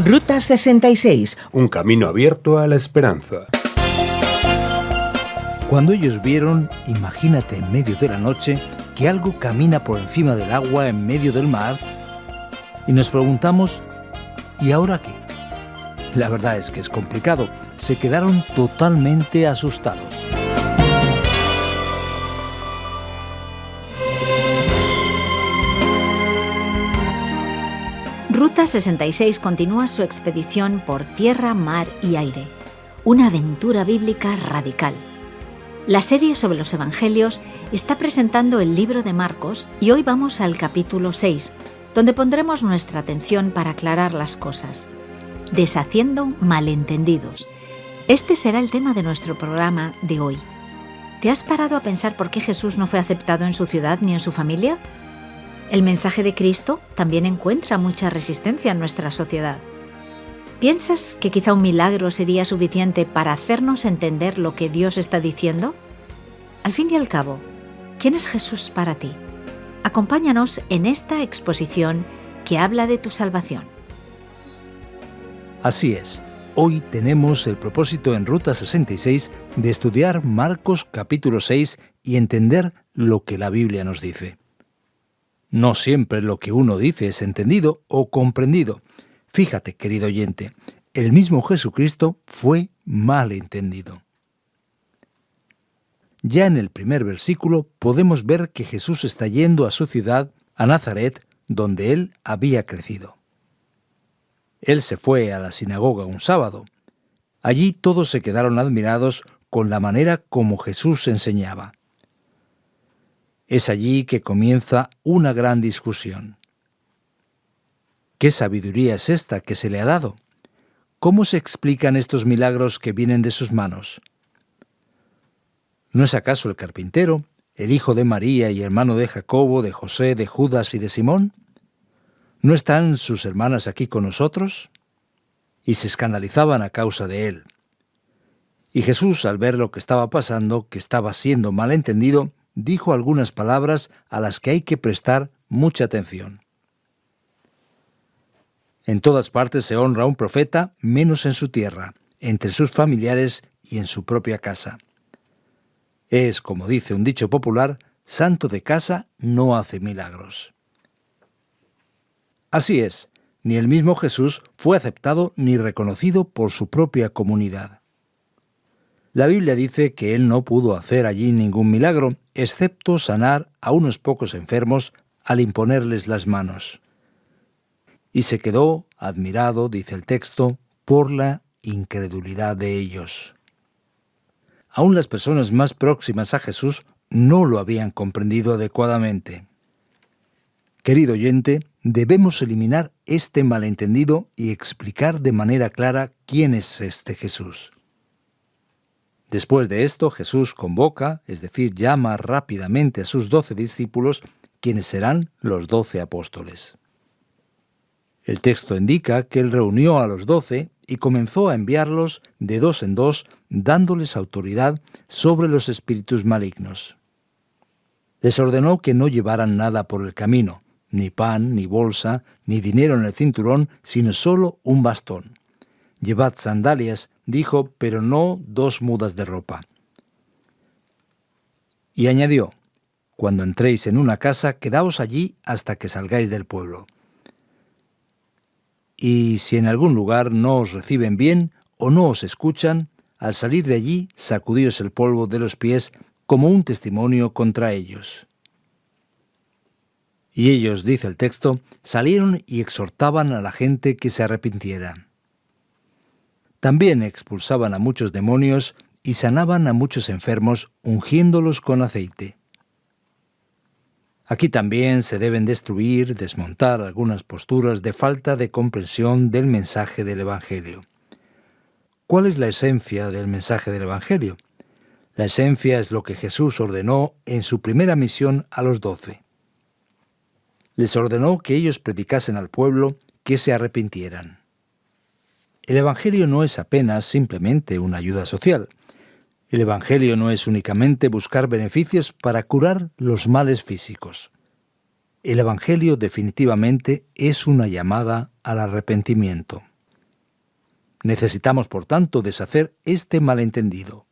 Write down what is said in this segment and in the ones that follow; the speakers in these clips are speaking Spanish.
Ruta 66. Un camino abierto a la esperanza. Cuando ellos vieron, imagínate en medio de la noche, que algo camina por encima del agua en medio del mar, y nos preguntamos, ¿y ahora qué? La verdad es que es complicado. Se quedaron totalmente asustados. Ruta 66 continúa su expedición por tierra, mar y aire. Una aventura bíblica radical. La serie sobre los Evangelios está presentando el libro de Marcos y hoy vamos al capítulo 6, donde pondremos nuestra atención para aclarar las cosas. Deshaciendo malentendidos. Este será el tema de nuestro programa de hoy. ¿Te has parado a pensar por qué Jesús no fue aceptado en su ciudad ni en su familia? El mensaje de Cristo también encuentra mucha resistencia en nuestra sociedad. ¿Piensas que quizá un milagro sería suficiente para hacernos entender lo que Dios está diciendo? Al fin y al cabo, ¿quién es Jesús para ti? Acompáñanos en esta exposición que habla de tu salvación. Así es, hoy tenemos el propósito en Ruta 66 de estudiar Marcos capítulo 6 y entender lo que la Biblia nos dice. No siempre lo que uno dice es entendido o comprendido. Fíjate, querido oyente, el mismo Jesucristo fue mal entendido. Ya en el primer versículo podemos ver que Jesús está yendo a su ciudad, a Nazaret, donde él había crecido. Él se fue a la sinagoga un sábado. Allí todos se quedaron admirados con la manera como Jesús enseñaba. Es allí que comienza una gran discusión. ¿Qué sabiduría es esta que se le ha dado? ¿Cómo se explican estos milagros que vienen de sus manos? ¿No es acaso el carpintero, el hijo de María y hermano de Jacobo, de José, de Judas y de Simón? ¿No están sus hermanas aquí con nosotros? Y se escandalizaban a causa de él. Y Jesús, al ver lo que estaba pasando, que estaba siendo malentendido, dijo algunas palabras a las que hay que prestar mucha atención. En todas partes se honra a un profeta, menos en su tierra, entre sus familiares y en su propia casa. Es, como dice un dicho popular, santo de casa no hace milagros. Así es, ni el mismo Jesús fue aceptado ni reconocido por su propia comunidad. La Biblia dice que él no pudo hacer allí ningún milagro, excepto sanar a unos pocos enfermos al imponerles las manos. Y se quedó admirado, dice el texto, por la incredulidad de ellos. Aún las personas más próximas a Jesús no lo habían comprendido adecuadamente. Querido oyente, debemos eliminar este malentendido y explicar de manera clara quién es este Jesús. Después de esto, Jesús convoca, es decir, llama rápidamente a sus 12 discípulos, quienes serán los 12 apóstoles. El texto indica que él reunió a los 12 y comenzó a enviarlos de dos en dos, dándoles autoridad sobre los espíritus malignos. Les ordenó que no llevaran nada por el camino, ni pan, ni bolsa, ni dinero en el cinturón, sino solo un bastón. Llevad sandalias, dijo, pero no 2 mudas de ropa. Y añadió, cuando entréis en una casa, quedaos allí hasta que salgáis del pueblo. Y si en algún lugar no os reciben bien o no os escuchan, al salir de allí, sacudíos el polvo de los pies como un testimonio contra ellos. Y ellos, dice el texto, salieron y exhortaban a la gente que se arrepintiera. También expulsaban a muchos demonios y sanaban a muchos enfermos, ungiéndolos con aceite. Aquí también se deben destruir, desmontar algunas posturas de falta de comprensión del mensaje del Evangelio. ¿Cuál es la esencia del mensaje del Evangelio? La esencia es lo que Jesús ordenó en su primera misión a los 12. Les ordenó que ellos predicasen al pueblo que se arrepintieran. El Evangelio no es apenas simplemente una ayuda social. El Evangelio no es únicamente buscar beneficios para curar los males físicos. El Evangelio definitivamente es una llamada al arrepentimiento. Necesitamos, por tanto, deshacer este malentendido.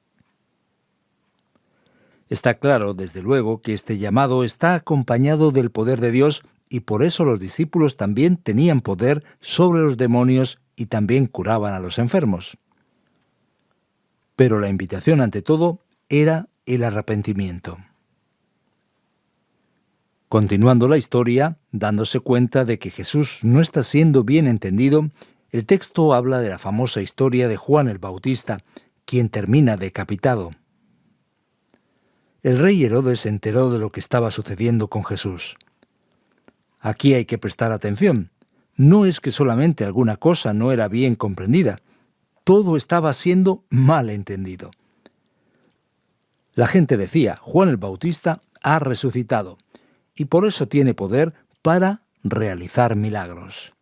Está claro, desde luego, que este llamado está acompañado del poder de Dios y por eso los discípulos también tenían poder sobre los demonios y también curaban a los enfermos. Pero la invitación, ante todo, era el arrepentimiento. Continuando la historia, dándose cuenta de que Jesús no está siendo bien entendido, el texto habla de la famosa historia de Juan el Bautista, quien termina decapitado. El rey Herodes se enteró de lo que estaba sucediendo con Jesús. Aquí hay que prestar atención. No es que solamente alguna cosa no era bien comprendida, todo estaba siendo mal entendido. La gente decía, Juan el Bautista ha resucitado, y por eso tiene poder para realizar milagros.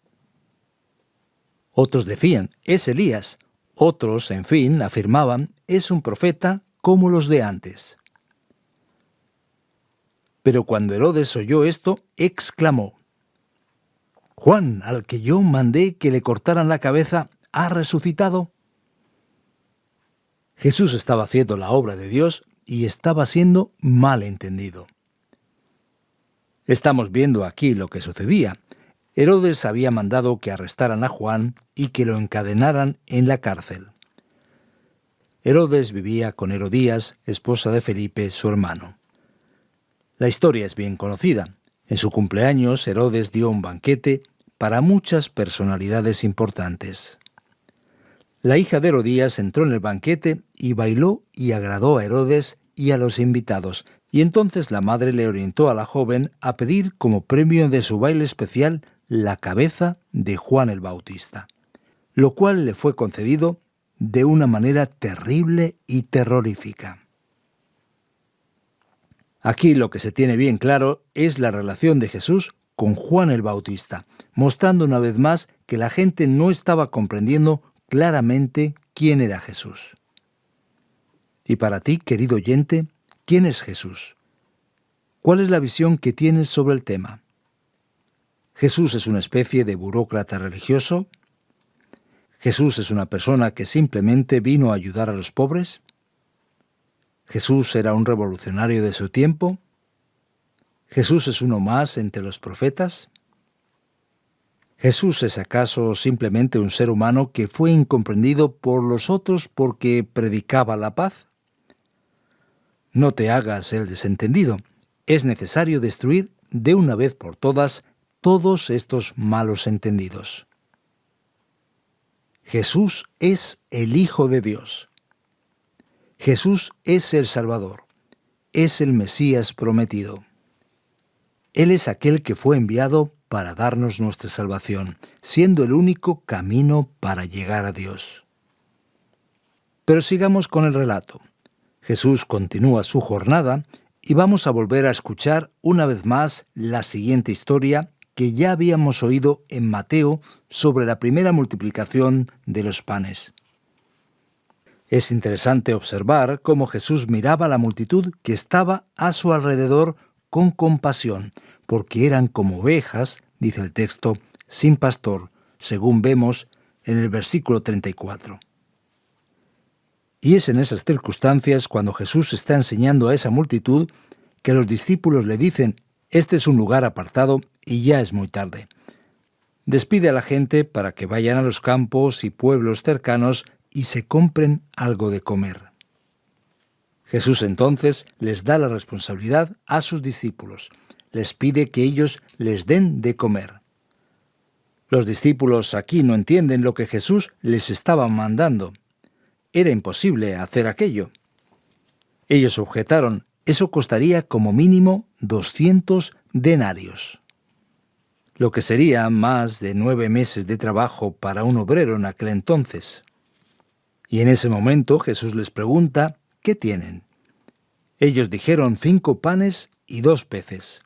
Otros decían, es Elías. Otros, en fin, afirmaban, es un profeta como los de antes. Pero cuando Herodes oyó esto, exclamó, Juan, al que yo mandé que le cortaran la cabeza, ¿ha resucitado? Jesús estaba haciendo la obra de Dios y estaba siendo mal entendido. Estamos viendo aquí lo que sucedía. Herodes había mandado que arrestaran a Juan y que lo encadenaran en la cárcel. Herodes vivía con Herodías, esposa de Felipe, su hermano. La historia es bien conocida. En su cumpleaños, Herodes dio un banquete para muchas personalidades importantes. La hija de Herodías entró en el banquete y bailó y agradó a Herodes y a los invitados, y entonces la madre le orientó a la joven a pedir como premio de su baile especial la cabeza de Juan el Bautista, lo cual le fue concedido de una manera terrible y terrorífica. Aquí lo que se tiene bien claro es la relación de Jesús con Juan el Bautista, mostrando una vez más que la gente no estaba comprendiendo claramente quién era Jesús. Y para ti, querido oyente, ¿quién es Jesús? ¿Cuál es la visión que tienes sobre el tema? ¿Jesús es una especie de burócrata religioso? ¿Jesús es una persona que simplemente vino a ayudar a los pobres? ¿Jesús era un revolucionario de su tiempo? ¿Jesús es uno más entre los profetas? ¿Jesús es acaso simplemente un ser humano que fue incomprendido por los otros porque predicaba la paz? No te hagas el desentendido. Es necesario destruir de una vez por todas todos estos malos entendidos. Jesús es el Hijo de Dios. Jesús es el Salvador. Es el Mesías prometido. Él es aquel que fue enviado para darnos nuestra salvación, siendo el único camino para llegar a Dios. Pero sigamos con el relato. Jesús continúa su jornada y vamos a volver a escuchar una vez más la siguiente historia que ya habíamos oído en Mateo sobre la primera multiplicación de los panes. Es interesante observar cómo Jesús miraba a la multitud que estaba a su alrededor con compasión, porque eran como ovejas, dice el texto, sin pastor, según vemos en el versículo 34. Y es en esas circunstancias cuando Jesús está enseñando a esa multitud que los discípulos le dicen, este es un lugar apartado y ya es muy tarde. Despide a la gente para que vayan a los campos y pueblos cercanos y se compren algo de comer. Jesús entonces les da la responsabilidad a sus discípulos. Les pide que ellos les den de comer. Los discípulos aquí no entienden lo que Jesús les estaba mandando. Era imposible hacer aquello. Ellos objetaron, eso costaría como mínimo 200 denarios, lo que sería más de 9 meses de trabajo para un obrero en aquel entonces. Y en ese momento Jesús les pregunta, ¿qué tienen? Ellos dijeron 5 panes y 2 peces.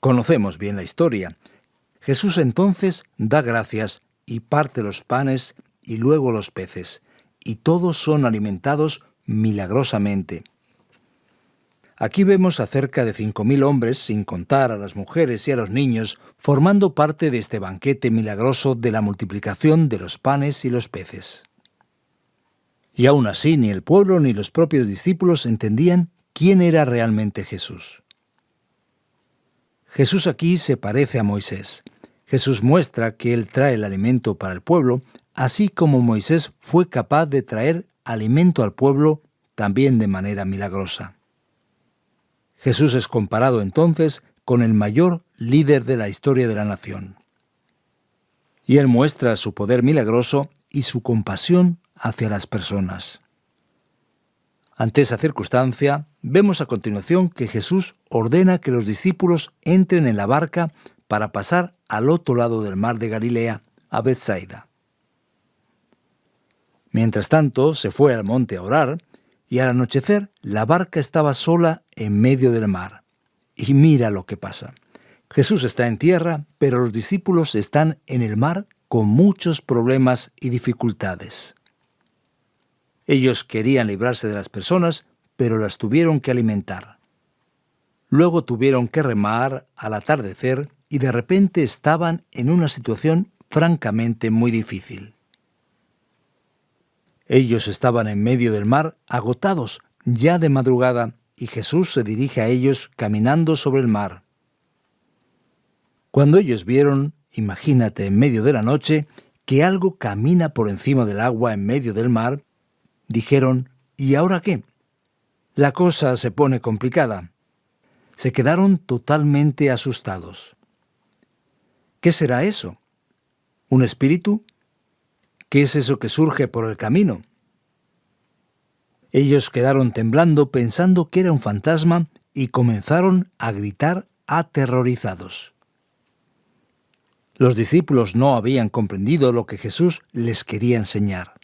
Conocemos bien la historia. Jesús entonces da gracias y parte los panes y luego los peces, y todos son alimentados milagrosamente. Aquí vemos a cerca de 5.000 hombres, sin contar a las mujeres y a los niños, formando parte de este banquete milagroso de la multiplicación de los panes y los peces. Y aún así ni el pueblo ni los propios discípulos entendían quién era realmente Jesús. Jesús aquí se parece a Moisés. Jesús muestra que Él trae el alimento para el pueblo, así como Moisés fue capaz de traer alimento al pueblo también de manera milagrosa. Jesús es comparado entonces con el mayor líder de la historia de la nación. Y Él muestra su poder milagroso y su compasión hacia las personas. Ante esa circunstancia, vemos a continuación que Jesús ordena que los discípulos entren en la barca para pasar al otro lado del mar de Galilea, a Betsaida. Mientras tanto, se fue al monte a orar, y al anochecer la barca estaba sola en medio del mar. Y mira lo que pasa. Jesús está en tierra, pero los discípulos están en el mar con muchos problemas y dificultades. Ellos querían librarse de las personas, pero las tuvieron que alimentar. Luego tuvieron que remar al atardecer y de repente estaban en una situación francamente muy difícil. Ellos estaban en medio del mar, agotados, ya de madrugada, y Jesús se dirige a ellos caminando sobre el mar. Cuando ellos vieron, imagínate en medio de la noche, que algo camina por encima del agua en medio del mar, dijeron, ¿y ahora qué? La cosa se pone complicada. Se quedaron totalmente asustados. ¿Qué será eso? ¿Un espíritu? ¿Qué es eso que surge por el camino? Ellos quedaron temblando pensando que era un fantasma y comenzaron a gritar aterrorizados. Los discípulos no habían comprendido lo que Jesús les quería enseñar.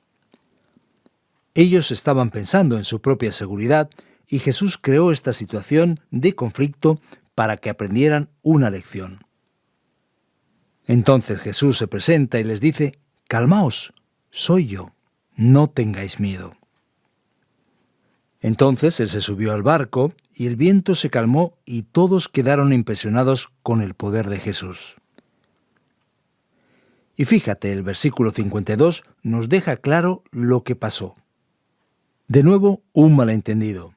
Ellos estaban pensando en su propia seguridad y Jesús creó esta situación de conflicto para que aprendieran una lección. Entonces Jesús se presenta y les dice, «Calmaos, soy yo, no tengáis miedo». Entonces Él se subió al barco y el viento se calmó y todos quedaron impresionados con el poder de Jesús. Y fíjate, el versículo 52 nos deja claro lo que pasó. De nuevo, un malentendido.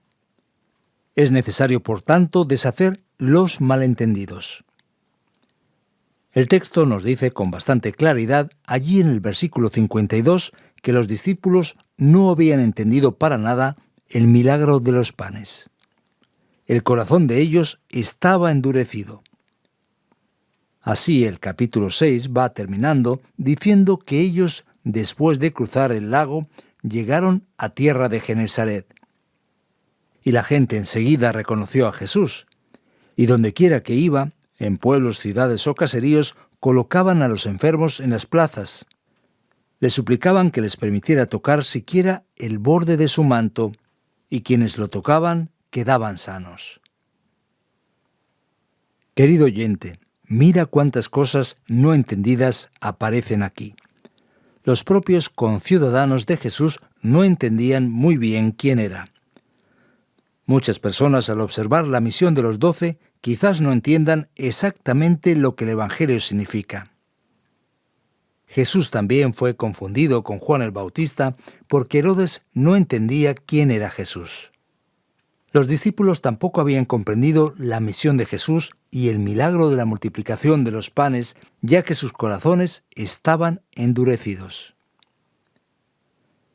Es necesario, por tanto, deshacer los malentendidos. El texto nos dice con bastante claridad, allí en el versículo 52, que los discípulos no habían entendido para nada el milagro de los panes. El corazón de ellos estaba endurecido. Así el capítulo 6 va terminando diciendo que ellos, después de cruzar el lago, llegaron a tierra de Genesaret. Y la gente enseguida reconoció a Jesús, y dondequiera que iba, en pueblos, ciudades o caseríos, colocaban a los enfermos en las plazas. Les suplicaban que les permitiera tocar siquiera el borde de su manto, y quienes lo tocaban quedaban sanos. Querido oyente, mira cuántas cosas no entendidas aparecen aquí. Los propios conciudadanos de Jesús no entendían muy bien quién era. Muchas personas, al observar la misión de los 12, quizás no entiendan exactamente lo que el Evangelio significa. Jesús también fue confundido con Juan el Bautista porque Herodes no entendía quién era Jesús. Los discípulos tampoco habían comprendido la misión de Jesús y el milagro de la multiplicación de los panes, ya que sus corazones estaban endurecidos.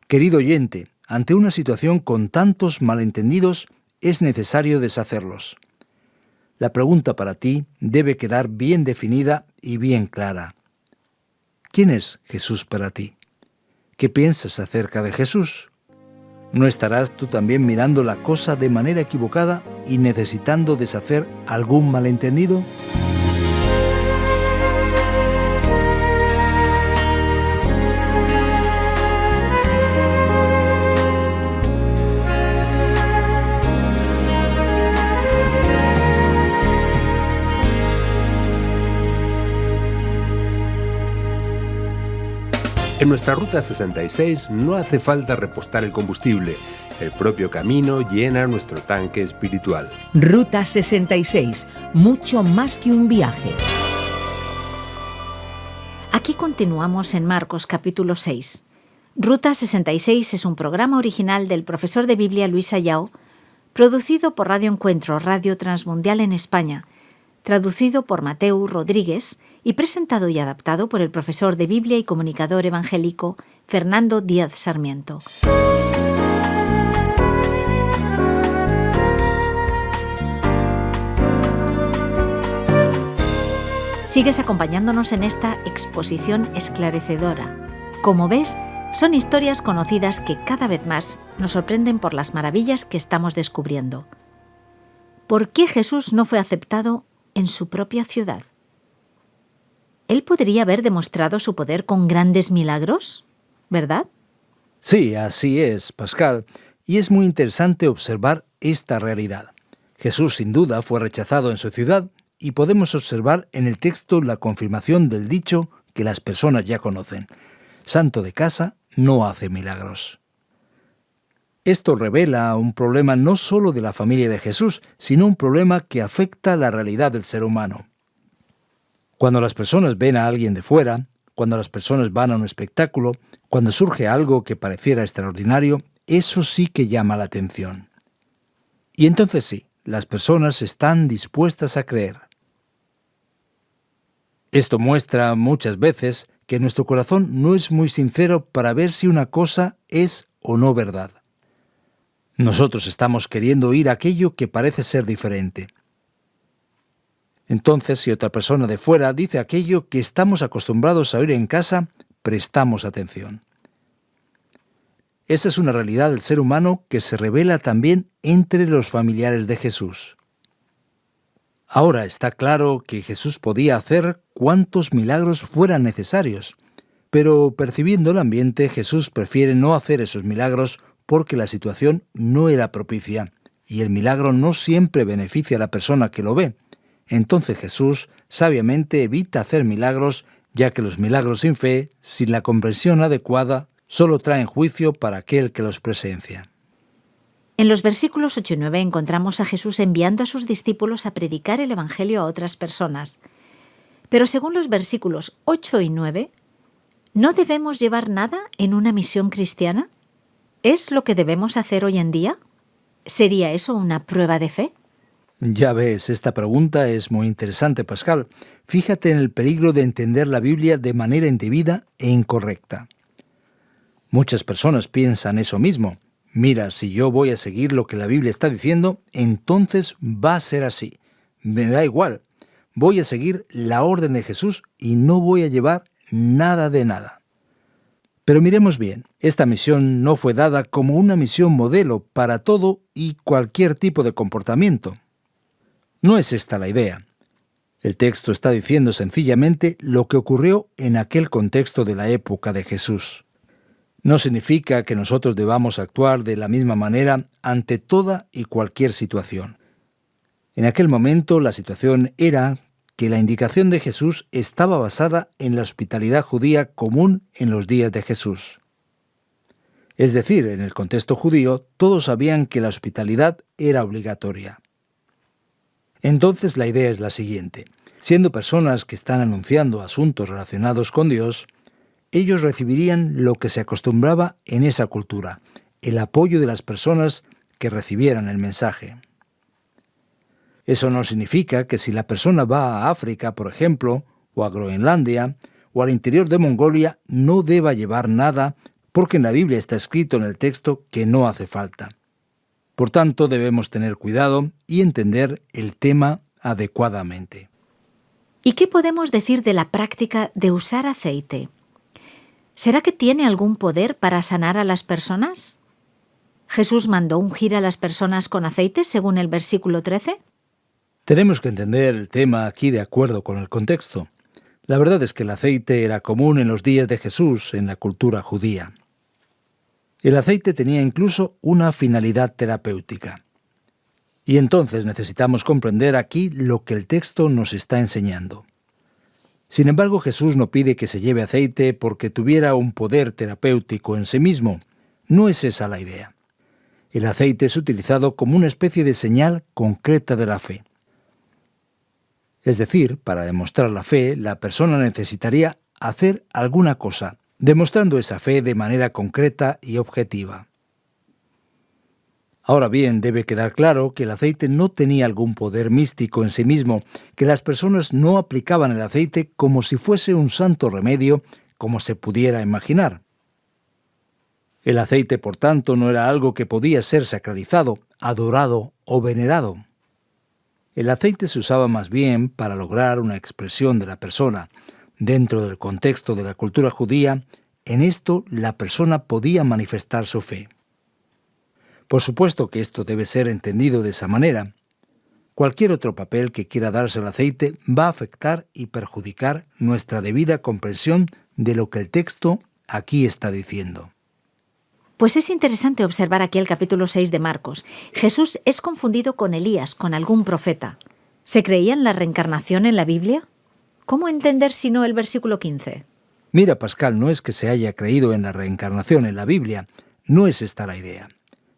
Querido oyente, ante una situación con tantos malentendidos, es necesario deshacerlos. La pregunta para ti debe quedar bien definida y bien clara. ¿Quién es Jesús para ti? ¿Qué piensas acerca de Jesús? ¿No estarás tú también mirando la cosa de manera equivocada y necesitando deshacer algún malentendido? En nuestra Ruta 66 no hace falta repostar el combustible. El propio camino llena nuestro tanque espiritual. Ruta 66, mucho más que un viaje. Aquí continuamos en Marcos capítulo 6. Ruta 66 es un programa original del profesor de Biblia Luis Ayao, producido por Radio Encuentro, Radio Transmundial en España, traducido por Mateu Rodríguez y presentado y adaptado por el profesor de Biblia y comunicador evangélico Fernando Díaz Sarmiento. Sigues acompañándonos en esta exposición esclarecedora. Como ves, son historias conocidas que cada vez más nos sorprenden por las maravillas que estamos descubriendo. ¿Por qué Jesús no fue aceptado en su propia ciudad? ¿Él podría haber demostrado su poder con grandes milagros? ¿Verdad? Sí, así es, Pascal, y es muy interesante observar esta realidad. Jesús sin duda fue rechazado en su ciudad y podemos observar en el texto la confirmación del dicho que las personas ya conocen. Santo de casa no hace milagros. Esto revela un problema no solo de la familia de Jesús, sino un problema que afecta a la realidad del ser humano. Cuando las personas ven a alguien de fuera, cuando las personas van a un espectáculo, cuando surge algo que pareciera extraordinario, eso sí que llama la atención. Y entonces sí, las personas están dispuestas a creer. Esto muestra muchas veces que nuestro corazón no es muy sincero para ver si una cosa es o no verdad. Nosotros estamos queriendo oír aquello que parece ser diferente. Entonces, si otra persona de fuera dice aquello que estamos acostumbrados a oír en casa, prestamos atención. Esa es una realidad del ser humano que se revela también entre los familiares de Jesús. Ahora está claro que Jesús podía hacer cuantos milagros fueran necesarios, pero percibiendo el ambiente, Jesús prefiere no hacer esos milagros porque la situación no era propicia y el milagro no siempre beneficia a la persona que lo ve. Entonces Jesús sabiamente evita hacer milagros, ya que los milagros sin fe, sin la comprensión adecuada, solo traen juicio para aquel que los presencia. En los versículos 8 y 9 encontramos a Jesús enviando a sus discípulos a predicar el Evangelio a otras personas. Pero según los versículos 8 y 9, ¿no debemos llevar nada en una misión cristiana? ¿Es lo que debemos hacer hoy en día? ¿Sería eso una prueba de fe? Ya ves, esta pregunta es muy interesante, Pascal. Fíjate en el peligro de entender la Biblia de manera indebida e incorrecta. Muchas personas piensan eso mismo. Mira, si yo voy a seguir lo que la Biblia está diciendo, entonces va a ser así. Me da igual. Voy a seguir la orden de Jesús y no voy a llevar nada de nada. Pero miremos bien, esta misión no fue dada como una misión modelo para todo y cualquier tipo de comportamiento. No es esta la idea. El texto está diciendo sencillamente lo que ocurrió en aquel contexto de la época de Jesús. No significa que nosotros debamos actuar de la misma manera ante toda y cualquier situación. En aquel momento la situación era que la indicación de Jesús estaba basada en la hospitalidad judía común en los días de Jesús. Es decir, en el contexto judío, todos sabían que la hospitalidad era obligatoria. Entonces la idea es la siguiente. Siendo personas que están anunciando asuntos relacionados con Dios, ellos recibirían lo que se acostumbraba en esa cultura, el apoyo de las personas que recibieran el mensaje. Eso no significa que si la persona va a África, por ejemplo, o a Groenlandia, o al interior de Mongolia, no deba llevar nada, porque en la Biblia está escrito en el texto que no hace falta. Por tanto, debemos tener cuidado y entender el tema adecuadamente. ¿Y qué podemos decir de la práctica de usar aceite? ¿Será que tiene algún poder para sanar a las personas? ¿Jesús mandó ungir a las personas con aceite según el versículo 13? Tenemos que entender el tema aquí de acuerdo con el contexto. La verdad es que el aceite era común en los días de Jesús en la cultura judía. El aceite tenía incluso una finalidad terapéutica. Y entonces necesitamos comprender aquí lo que el texto nos está enseñando. Sin embargo, Jesús no pide que se lleve aceite porque tuviera un poder terapéutico en sí mismo. No es esa la idea. El aceite es utilizado como una especie de señal concreta de la fe. Es decir, para demostrar la fe, la persona necesitaría hacer alguna cosa, demostrando esa fe de manera concreta y objetiva. Ahora bien, debe quedar claro que el aceite no tenía algún poder místico en sí mismo, que las personas no aplicaban el aceite como si fuese un santo remedio, como se pudiera imaginar. El aceite, por tanto, no era algo que podía ser sacralizado, adorado o venerado. El aceite se usaba más bien para lograr una expresión de la persona. Dentro del contexto de la cultura judía, en esto la persona podía manifestar su fe. Por supuesto que esto debe ser entendido de esa manera. Cualquier otro papel que quiera darse al aceite va a afectar y perjudicar nuestra debida comprensión de lo que el texto aquí está diciendo. Pues es interesante observar aquí el capítulo 6 de Marcos. Jesús es confundido con Elías, con algún profeta. ¿Se creía en la reencarnación en la Biblia? ¿Cómo entender si no el versículo 15? Mira, Pascal, no es que se haya creído en la reencarnación en la Biblia. No es esta la idea.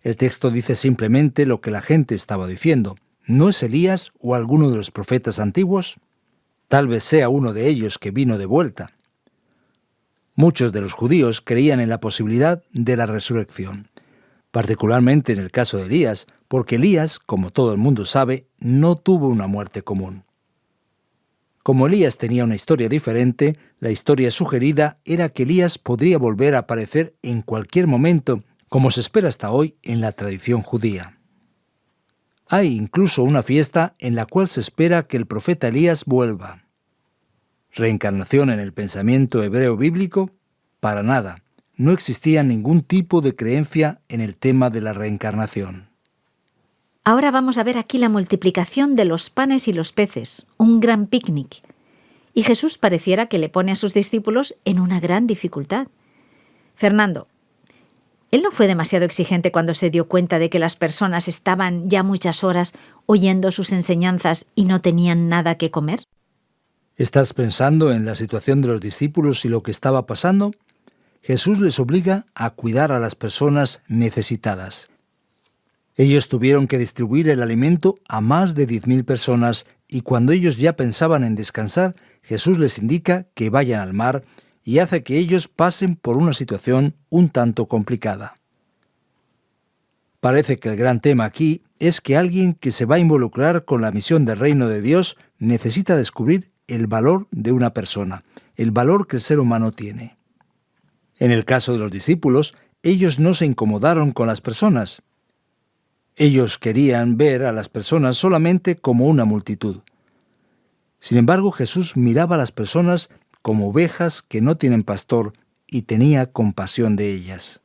El texto dice simplemente lo que la gente estaba diciendo. ¿No es Elías o alguno de los profetas antiguos? Tal vez sea uno de ellos que vino de vuelta. Muchos de los judíos creían en la posibilidad de la resurrección, particularmente en el caso de Elías, porque Elías, como todo el mundo sabe, no tuvo una muerte común. Como Elías tenía una historia diferente, la historia sugerida era que Elías podría volver a aparecer en cualquier momento, como se espera hasta hoy en la tradición judía. Hay incluso una fiesta en la cual se espera que el profeta Elías vuelva. ¿Reencarnación en el pensamiento hebreo bíblico? Para nada. No existía ningún tipo de creencia en el tema de la reencarnación. Ahora vamos a ver aquí la multiplicación de los panes y los peces, un gran picnic. Y Jesús pareciera que le pone a sus discípulos en una gran dificultad. Fernando, ¿él no fue demasiado exigente cuando se dio cuenta de que las personas estaban ya muchas horas oyendo sus enseñanzas y no tenían nada que comer? ¿Estás pensando en la situación de los discípulos y lo que estaba pasando? Jesús les obliga a cuidar a las personas necesitadas. Ellos tuvieron que distribuir el alimento a más de 10.000 personas y cuando ellos ya pensaban en descansar, Jesús les indica que vayan al mar y hace que ellos pasen por una situación un tanto complicada. Parece que el gran tema aquí es que alguien que se va a involucrar con la misión del reino de Dios necesita descubrir el valor de una persona, el valor que el ser humano tiene. En el caso de los discípulos, ellos no se incomodaron con las personas. Ellos querían ver a las personas solamente como una multitud. Sin embargo, Jesús miraba a las personas como ovejas que no tienen pastor y tenía compasión de ellas.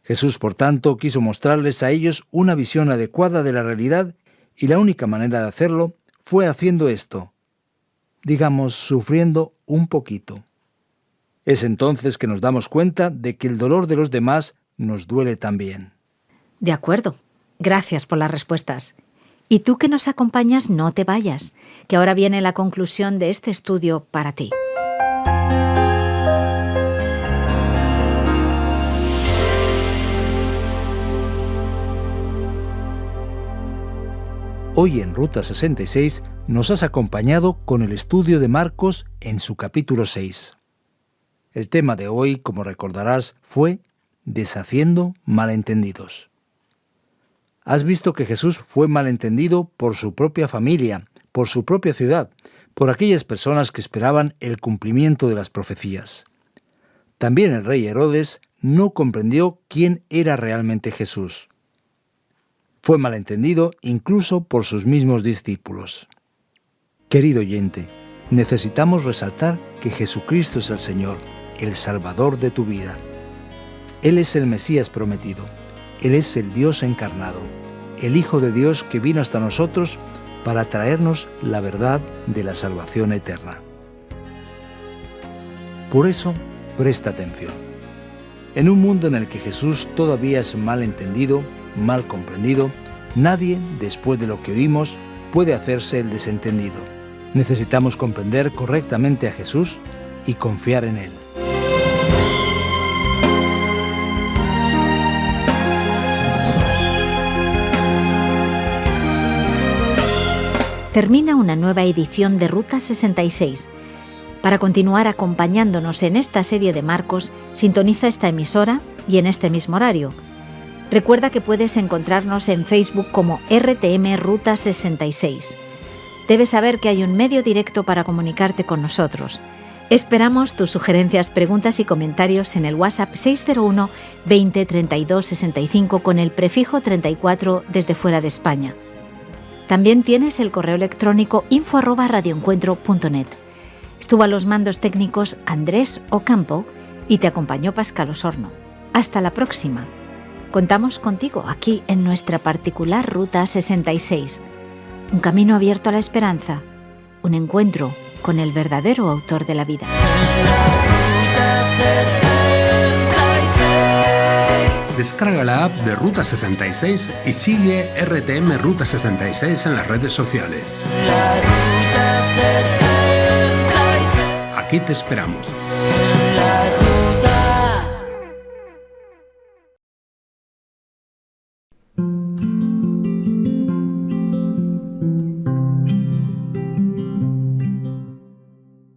Jesús, por tanto, quiso mostrarles a ellos una visión adecuada de la realidad y la única manera de hacerlo fue haciendo esto. Digamos, sufriendo un poquito. Es entonces que nos damos cuenta de que el dolor de los demás nos duele también. De acuerdo. Gracias por las respuestas. Y tú que nos acompañas, no te vayas, que ahora viene la conclusión de este estudio para ti. Hoy en Ruta 66 nos has acompañado con el estudio de Marcos en su capítulo 6. El tema de hoy, como recordarás, fue deshaciendo malentendidos. Has visto que Jesús fue malentendido por su propia familia, por su propia ciudad, por aquellas personas que esperaban el cumplimiento de las profecías. También el rey Herodes no comprendió quién era realmente Jesús. Fue malentendido incluso por sus mismos discípulos. Querido oyente, necesitamos resaltar que Jesucristo es el Señor, el Salvador de tu vida. Él es el Mesías prometido. Él es el Dios encarnado, el Hijo de Dios que vino hasta nosotros para traernos la verdad de la salvación eterna. Por eso, presta atención. En un mundo en el que Jesús todavía es mal entendido, mal comprendido, nadie, después de lo que oímos, puede hacerse el desentendido. Necesitamos comprender correctamente a Jesús y confiar en Él. termina una nueva edición de Ruta 66. Para continuar acompañándonos en esta serie de marcos, sintoniza esta emisora y en este mismo horario. Recuerda que puedes encontrarnos en Facebook como RTM Ruta 66. Debes saber que hay un medio directo para comunicarte con nosotros. Esperamos tus sugerencias, preguntas y comentarios en el WhatsApp 601 20 32 65 con el prefijo 34 desde fuera de España. También tienes el correo electrónico info@radioencuentro.net. Estuvo a los mandos técnicos Andrés Ocampo y te acompañó Pascal Osorno. Hasta la próxima. Contamos contigo aquí en nuestra particular Ruta 66. Un camino abierto a la esperanza. Un encuentro con el verdadero autor de la vida. Descarga la app de Ruta 66 y sigue RTM Ruta 66 en las redes sociales. Aquí te esperamos.